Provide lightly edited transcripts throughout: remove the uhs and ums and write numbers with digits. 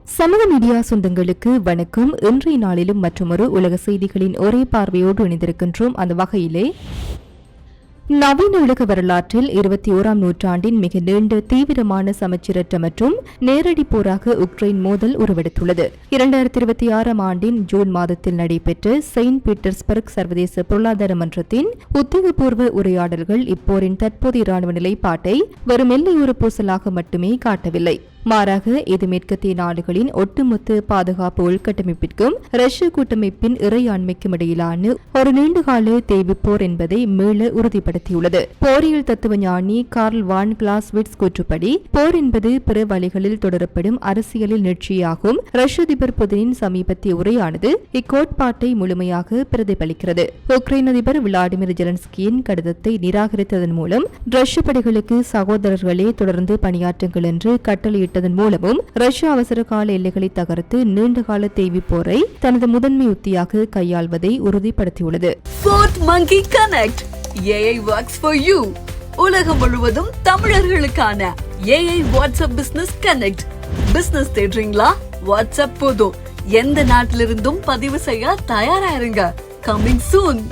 சமூக மீடியா சொந்தங்களுக்கு வணக்கம். இன்றைய நாளிலும் மற்றொரு உலக செய்திகளின் ஒரே பார்வையோடு இணைந்திருக்கின்றோம். அந்த வகையிலே நவீன உலக வரலாற்றில் 21ஆம் நூற்றாண்டின் மிக நீண்ட தீவிரமான சமச்சீரற்ற மற்றும் நேரடி போராக உக்ரைன் மோதல் உருவெடுத்துள்ளது. 2026ஆம் ஆண்டின் ஜூன் மாதத்தில் நடைபெற்ற செயின்ட் பீட்டர்ஸ்பர்க் சர்வதேச பொருளாதார மன்றத்தின் உத்தியோகபூர்வ உரையாடல்கள் இப்போரின் தற்போதைய இராணுவ நிலைப்பாட்டை வெறும் எல்லையோர பூசலாக மட்டுமே காட்டவில்லை. மாறாக இது மேற்கத்திய நாடுகளின் ஒட்டுமொத்த பாதுகாப்பு உள்கட்டமைப்பிற்கும் ரஷ்ய கூட்டமைப்பின் இறையாண்மைக்கும் இடையிலான ஒரு நீண்டகால தேவைப்போர் என்பதை மீள உறுதிப்படுத்தியுள்ளது. போரியல் தத்துவ ஞானி கார்ல் வான் கிளாஸ்விட்ஸ் கூற்றுப்படி போர் என்பது பிற வழிகளில் தொடரப்படும் அரசியலில் நீட்சியாகும். ரஷ்ய அதிபர் புதினின் சமீபத்திய உரையானது இக்கோட்பாட்டை முழுமையாக பிரதிபலிக்கிறது. உக்ரைன் அதிபர் விளாடிமிர் ஜெலன்ஸ்கியின் கடிதத்தை நிராகரித்ததன் மூலம் ரஷ்ய படைகளுக்கு சகோதரர்களே தொடர்ந்து பணியாற்றுங்கள் என்று கட்டளையிட்டு மூலமும் ரஷ்யா அவசர கால எல்லைகளை தகர்த்து நீண்டகால தேய்வி போரை தனது முதன்மை உத்தியாக கையாள்வதை உறுதிப்படுத்தியுள்ளது. உலகம் முழுவதும் தமிழர்களுக்கான AI WhatsApp business connect. Business தேடுறீங்களா? வாட்ஸ்அப் போதும். எந்த நாட்டிலிருந்தும் பதிவு செய்ய தயாராயிருங்க. Coming soon.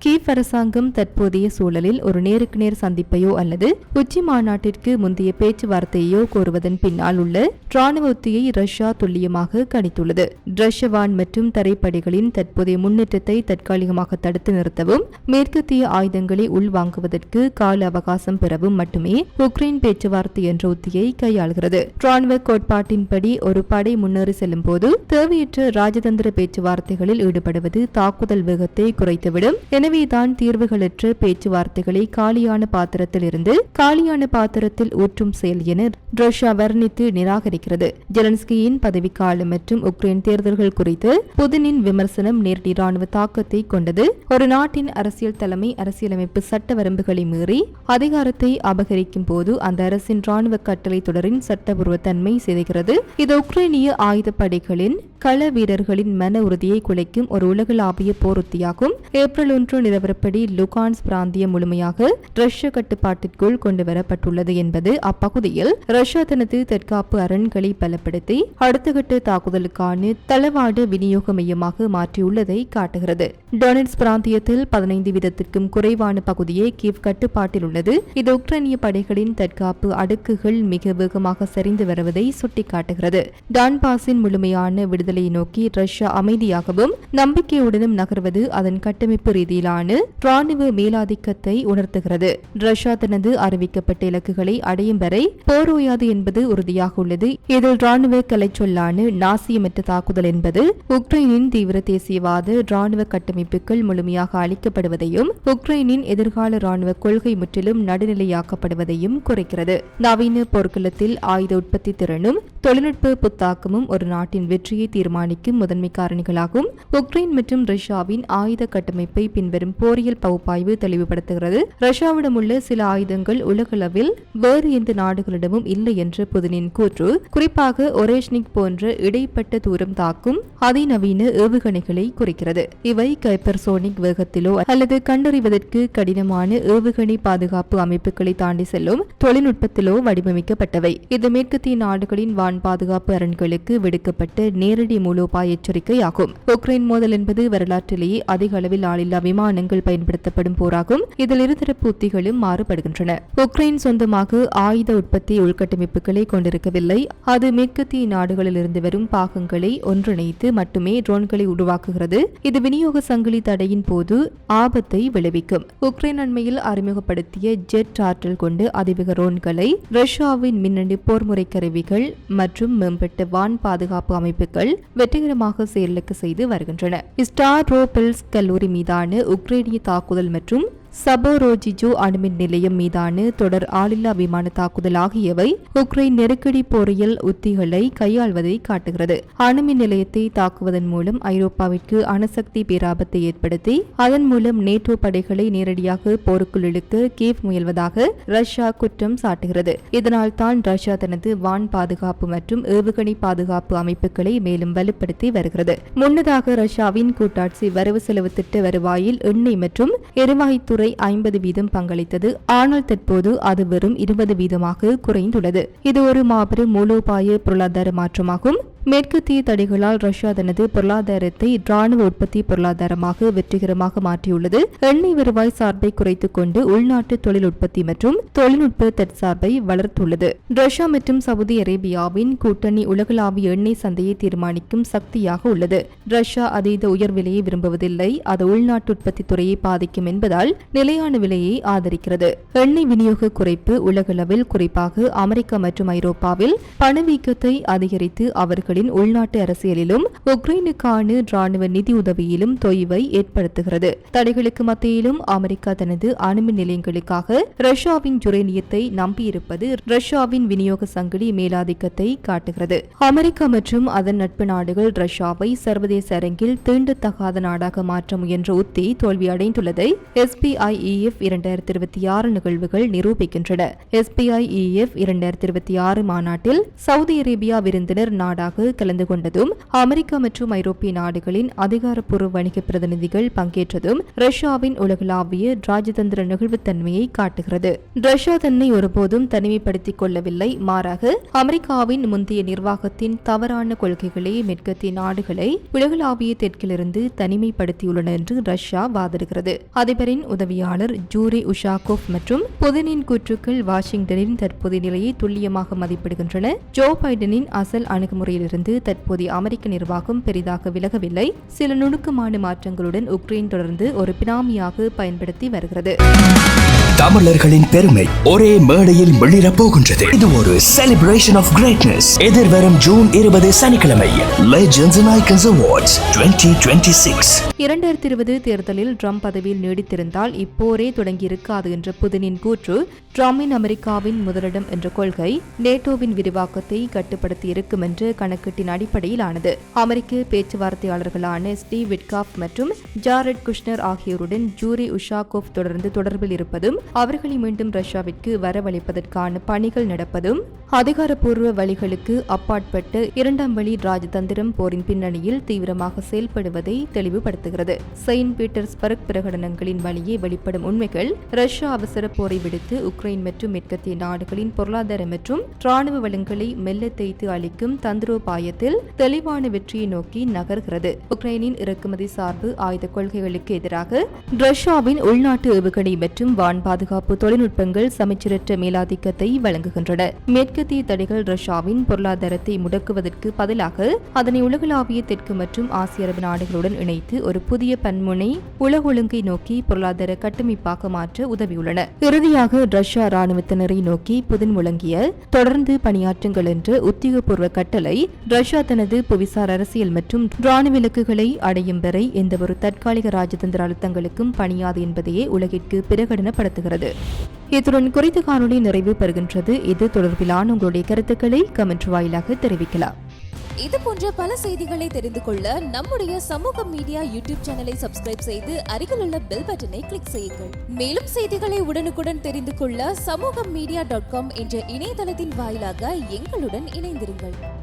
கீவ் அரசாங்கம் தற்போதைய சூழலில் ஒரு நேருக்கு நேர் சந்திப்பையோ அல்லது உச்சி மாநாட்டிற்கு முந்தைய பேச்சுவார்த்தையோ கோருவதன் பின்னால் உள்ள ராணுவ உத்தியை ரஷ்யா துல்லியமாக கணித்துள்ளது. ரஷ்ய வான் மற்றும் தரைப்படைகளின் தற்போதைய முன்னேற்றத்தை தற்காலிகமாக தடுத்து நிறுத்தவும் மேற்கத்திய ஆயுதங்களை உள்வாங்குவதற்கு கால அவகாசம் பெறவும் மட்டுமே உக்ரைன் பேச்சுவார்த்தை என்ற உத்தியை கையாளுகிறது. ராணுவ கோட்பாட்டின்படி ஒரு படை முன்னேறி செல்லும் போது தேவையற்ற ராஜதந்திர பேச்சுவார்த்தைகளில் ஈடுபடுவது தாக்குதல் வேகத்தை குறைத்துவிடும். எனவேதான் தீர்வுகளற்ற பேச்சுவார்த்தைகளை காலியான பாத்திரத்தில் இருந்து காலியான பாத்திரத்தில் ஊற்றும் செயல் என ரஷ்யா வர்ணித்து நிராகரிக்கிறது. ஜெலன்ஸ்கியின் பதவிக்காலம் மற்றும் உக்ரைன் தேர்தல்கள் குறித்து புதினின் விமர்சனம் நேரடி ராணுவ தாக்கத்தை கொண்டது. ஒரு நாட்டின் அரசியல் தலைமை அரசியலமைப்பு சட்ட வரம்புகளை மீறி அதிகாரத்தை அபகரிக்கும் போது அந்த அரசின் ராணுவ கட்டளை தொடரின் சட்டபூர்வ தன்மை சிதைகிறது. இது உக்ரைனிய ஆயுதப்படைகளின் கள வீரர்களின் மன உறுதியை குலைக்கும் ஒரு உலகளாவிய போர் உத்தியாகும். ஏப்ரல் 1 நிலவரப்படி லுகான்ஸ் பிராந்தியம் முழுமையாக ரஷ்ய கட்டுப்பாட்டிற்குள் கொண்டுவரப்பட்டுள்ளது என்பது அப்பகுதியில் ரஷ்யா தனது தற்காப்பு அரண்களை பலப்படுத்தி அடுத்த கட்ட தாக்குதலுக்கான தளவாட விநியோக மையமாக மாற்றியுள்ளதை காட்டுகிறது. டொனெட்ஸ் பிராந்தியத்தில் 15% குறைவான பகுதியே கீவ் கட்டுப்பாட்டில் உள்ளது. இது உக்ரைனிய படைகளின் தற்காப்பு அடுக்குகள் மிக வேகமாக சரிந்து வருவதை சுட்டிக்காட்டுகிறது. டான்பாஸின் முழுமையான விடுதலையை நோக்கி ரஷ்யா அமைதியாகவும் நம்பிக்கையுடனும் நகர்வது அதன் கட்டமைப்பு ரீதியிலான ராணுவ மேலாதிக்கத்தை உணர்த்துகிறது. ரஷ்யா தனது அறிவிக்கப்பட்ட இலக்குகளை அடையும் வரை போர் ஓயாது என்பது உறுதியாக உள்ளது. இதில் ராணுவ கலைச்சொல்லான நாசியமற்ற தாக்குதல் என்பது உக்ரைனின் தீவிர தேசியவாத ராணுவ கட்டமைப்புகள் முழுமையாக அளிக்கப்படுவதையும் உக்ரைனின் எதிர்கால ராணுவ கொள்கை முற்றிலும் நடுநிலையாக்கப்படுவதையும் குறைக்கிறது. நவீன போர்க்களத்தில் ஆயுத உற்பத்தி திறனும் தொழில்நுட்ப புத்தாக்கமும் ஒரு நாட்டின் வெற்றியை தீர்மானிக்கும் முதன்மை காரணிகளாகும். உக்ரைன் மற்றும் ரஷ்யாவின் ஆயுத கட்டமைப்பை பின்வரும் போரியல் பகுப்பாய்வு தெளிவுபடுத்துகிறது. ரஷ்யாவிடம் உள்ள சில ஆயுதங்கள் உலகளவில் வேறு எந்த நாடுகளிடமும் இல்லை என்ற புதினின் கூற்று குறிப்பாக ஒரேஷ்னிக் போன்ற இடைப்பட்ட தூரம் தாக்கும் அதிநவீன ஏவுகணைகளை குறிக்கிறது. இவை ஹைப்பர்சோனிக் வேகத்திலோ அல்லது கண்டறிவதற்கு கடினமான ஏவுகணை பாதுகாப்பு அமைப்புகளை தாண்டி செல்லும் தொழில்நுட்பத்திலோ வடிவமைக்கப்பட்டவை. இது மேற்கத்திய நாடுகளின் வான் பாதுகாப்பு அரண்களுக்கு விடுக்கப்பட்ட நேரடி மூலோபாய எச்சரிக்கையாகும். உக்ரைன் மோதல் என்பது வரலாற்றிலேயே அதிக அளவில் ஆளில்லா விமானங்கள் பயன்படுத்தப்படும் போராகும். இதில் இருதரப்பு உத்திகளும் மாறுபடுகின்றன. உக்ரைன் சொந்தமாக ஆயுத உற்பத்தி உள்கட்டமைப்புகளை கொண்டிருக்கவில்லை. அது மேற்கத்திய நாடுகளில் இருந்து வரும் பாகங்களை ஒன்றிணைத்து மட்டுமே ட்ரோன்களை உருவாக்குகிறது. இது விநியோக சங்கிலி தடையின் போது ஆபத்தை விளைவிக்கும். உக்ரைன் அண்மையில் அறிமுகப்படுத்திய ஜெட் ஆற்றல் கொண்டு அதிவேக ட்ரோன்களை ரஷ்யாவின் மின்னணு போர்முறை கருவிகள் மற்றும் மேம்பட்ட வான் பாதுகாப்பு அமைப்புகள் வெற்றிகரமாக செயலுக்கு செய்து வருகின்றன. ஸ்டார் ரோபெல்ஸ் கல்லூரி மீதான உக்ரைனிய தாக்குதல் மற்றும் சபோரோஜிஜோ அணுமின் நிலையம் மீதான தொடர் ஆளில்லா விமான தாக்குதல் ஆகியவை உக்ரைன் நெருக்கடி போரியல் உத்திகளை கையாள்வதை காட்டுகிறது. அணுமின் நிலையத்தை தாக்குவதன் மூலம் ஐரோப்பாவிற்கு அணுசக்தி பேராபத்தை ஏற்படுத்தி அதன் மூலம் நேட்டோ படைகளை நேரடியாக போருக்குள் இழுக்க கீவ் முயல்வதாக ரஷ்யா குற்றம் சாட்டுகிறது. இதனால் தான் ரஷ்யா தனது வான் பாதுகாப்பு மற்றும் ஏவுகணை பாதுகாப்பு அமைப்புகளை மேலும் வலுப்படுத்தி வருகிறது. முன்னதாக ரஷ்யாவின் கூட்டாட்சி வரவு செலவு திட்ட வருவாயில் எண்ணெய் மற்றும் எரிவாயுத்துறை இதுவரை 50% பங்களித்தது. ஆனால் தற்போது அது வெறும் 20% குறைந்துள்ளது. இது ஒரு மாபெரும் மூலோபாய பொருளாதார மாற்றமாகும். மேற்கத்திய தடைகளால் ரஷ்யா தனது பொருளாதாரத்தை ராணுவ உற்பத்தி பொருளாதாரமாக வெற்றிகரமாக மாற்றியுள்ளது. எண்ணெய் வருவாய் சார்பை குறைத்துக் கொண்டு உள்நாட்டு தொழில் உற்பத்தி மற்றும் தொழில்நுட்ப தற்சார்பை வளர்த்துள்ளது. ரஷ்யா மற்றும் சவுதி அரேபியாவின் கூட்டணி உலகளாவிய எண்ணெய் சந்தையை தீர்மானிக்கும் சக்தியாக உள்ளது. ரஷ்யா அதீத உயர் விலையை விரும்புவதில்லை. அது உள்நாட்டு உற்பத்தி துறையை பாதிக்கும் என்பதால் நிலையான விலையை ஆதரிக்கிறது. எண்ணெய் விநியோக குறைப்பு உலகளவில், குறிப்பாக அமெரிக்கா மற்றும் ஐரோப்பாவில் பணவீக்கத்தை அதிகரித்து அவர்கள் உள்நாட்டு அரசியலிலும் உக்ரைனுக்கான ராணுவ நிதி உதவியிலும் தொய்வை ஏற்படுத்துகிறது. தடைகளுக்கு மத்தியிலும் அமெரிக்கா தனது அணுமின் நிலையங்களுக்காக ரஷ்யாவின் யுரேனியத்தை நம்பியிருப்பது ரஷ்யாவின் விநியோக சங்கிலி மேலாதிக்கத்தை காட்டுகிறது. அமெரிக்கா மற்றும் அதன் நட்பு நாடுகள் ரஷ்யாவை சர்வதேச அரங்கில் தீண்டத்தகாத நாடாக மாற்ற முயன்ற உத்தி தோல்வியடைந்துள்ளதை SPIEF 2026 நிகழ்வுகள் நிரூபிக்கின்றன. SPIEF 2026 மாநாட்டில் சவுதி அரேபியா விருந்தினர் நாடாக கலந்து கொண்டதும் அமெரிக்கா மற்றும் ஐரோப்பிய நாடுகளின் அதிகாரப்பூர்வ வணிக பிரதிநிதிகள் பங்கேற்றதும் ரஷ்யாவின் உலகளாவிய ராஜதந்திர நிகழ்வுத்தன்மையை காட்டுகிறது. ரஷ்யா தன்னை ஒருபோதும் தனிமைப்படுத்திக் கொள்ளவில்லை. மாறாக அமெரிக்காவின் முந்தைய நிர்வாகத்தின் தவறான கொள்கைகளே மேற்கத்திய நாடுகளை உலகளாவிய தெற்கிலிருந்து தனிமைப்படுத்தியுள்ளன என்று ரஷ்யா வாதிடுகிறது. அதிபரின் உதவியாளர் ஜூரி உஷாகோவ் மற்றும் புதினின் கூற்றுக்கள் வாஷிங்டனின் தற்போதைய நிலையை துல்லியமாக மதிப்பிடுகின்றன. ஜோ பைடனின் அசல் அணுகுமுறையிலிருந்து தற்போதைய அமெரிக்க நிர்வாகம் பெரிதாக விலகவில்லை. சில நுணுக்கமான மாற்றங்களுடன் உக்ரைன் தொடர்ந்து ஒரு பினாமியாக பயன்படுத்தி வருகிறது. தமிழர்களின் பெருமை ஒரே மேடையில் வெளியிடப் போகின்றது. இது ஒரு செலிப்ரேஷன் ஆஃப் கிரேட்னஸ். எதிர்வரும் ஜூன் 20 சனிக்கிழமை லெஜெண்ட்ஸ் அண்ட் ஐகான்ஸ் அவார்ட்ஸ் 2026. 2020 தேர்தலில் ட்ரம்ப் பதவியில் நீடித்திருந்தால் இப்போரே தொடங்கியிருக்காது என்ற புதினின் கூற்று ட்ரம்பின் அமெரிக்காவின் முதலிடம் என்ற கொள்கை நேட்டோவின் விரிவாக்கத்தை கட்டுப்படுத்தி இருக்கும் என்ற கணக்கீட்டின் அடிப்படையிலானது. அமெரிக்க பேச்சுவார்த்தையாளர்களான ஸ்டீவ் விட்காஃப் மற்றும் ஜாரெட் குஷ்னர் ஆகியோருடன் ஜூரி உஷாகோவ் தொடர்பில் இருப்பதும் அவர்களை மீண்டும் ரஷ்யாவிற்கு வரவழைப்பதற்கான பணிகள் நடப்பதும் அதிகாரப்பூர்வ வழிகளுக்கு அப்பாற்பட்ட இரண்டாம் வழி ராஜதந்திரம் போரின் பின்னணியில் தீவிரமாக செயல்படுவதை தெளிவுபடுத்துகிறது. செயின்ட் பீட்டர்ஸ்பர்க் பிரகடனங்களின் வழியே வெளிப்படும் உண்மைகள் ரஷ்யா அவசர போரை விடுத்து உக்ரைன் மற்றும் மேற்கத்திய நாடுகளின் பொருளாதார மற்றும் ராணுவ வளங்களை மெல்ல தேய்த்து அளிக்கும் தந்திரோபாயத்தில் தெளிவான வெற்றியை நோக்கி நகர்கிறது. உக்ரைனின் இறக்குமதி சார்பு ஆயுத கொள்கைகளுக்கு எதிராக ரஷ்யாவின் உள்நாட்டு ஏவுகணை மற்றும் வான் பாதுகாப்பு தொழில்நுட்பங்கள் சமச்சீரற்ற மேலாதிக்கத்தை வழங்குகின்றன. மேற்கத்திய தடைகள் ரஷ்யாவின் பொருளாதாரத்தை முடக்குவதற்கு பதிலாக அதனை உலகளாவிய தெற்கு மற்றும் ஆசிய அரபு நாடுகளுடன் இணைத்து ஒரு புதிய பன்முனை உலக ஒழுங்கை நோக்கி பொருளாதார கட்டமைப்பாக மாற்ற உதவியுள்ளன. இறுதியாக ரஷ்யா ராணுவத்தினரை நோக்கி புதின் முழங்கிய தொடர்ந்து பணியாற்றுங்கள் என்ற உத்தியோகபூர்வ கட்டளை ரஷ்யா தனது புவிசார் அரசியல் மற்றும் ராணுவ இலக்குகளை அடையும் வரை எந்தவொரு தற்காலிக ராஜதந்திர அழுத்தங்களுக்கும் பணியாது என்பதையே உலகிற்கு பிரகடனப்படுத்துகிறது. இத்துடன் குறித்த காணொலி நிறைவு பெறுகின்றது. இது தொடர்பிலான உங்களுடைய கருத்துக்களை கமெண்ட் வாயிலாக தெரிவிக்கலாம். இது போன்ற பல செய்திகளை தெரிந்து கொள்ள நம்முடைய சமூக மீடியா யூடியூப் சேனலை சப்ஸ்கிரைப் செய்து அருகில் உள்ள பெல் பட்டனை கிளிக் செய்யுங்கள். மேலும் செய்திகளை உடனுக்குடன் தெரிந்து கொள்ள சமூகமீடியா.com என்ற இணையதளத்தின் வாயிலாக எங்களுடன் இணைந்திருங்கள்.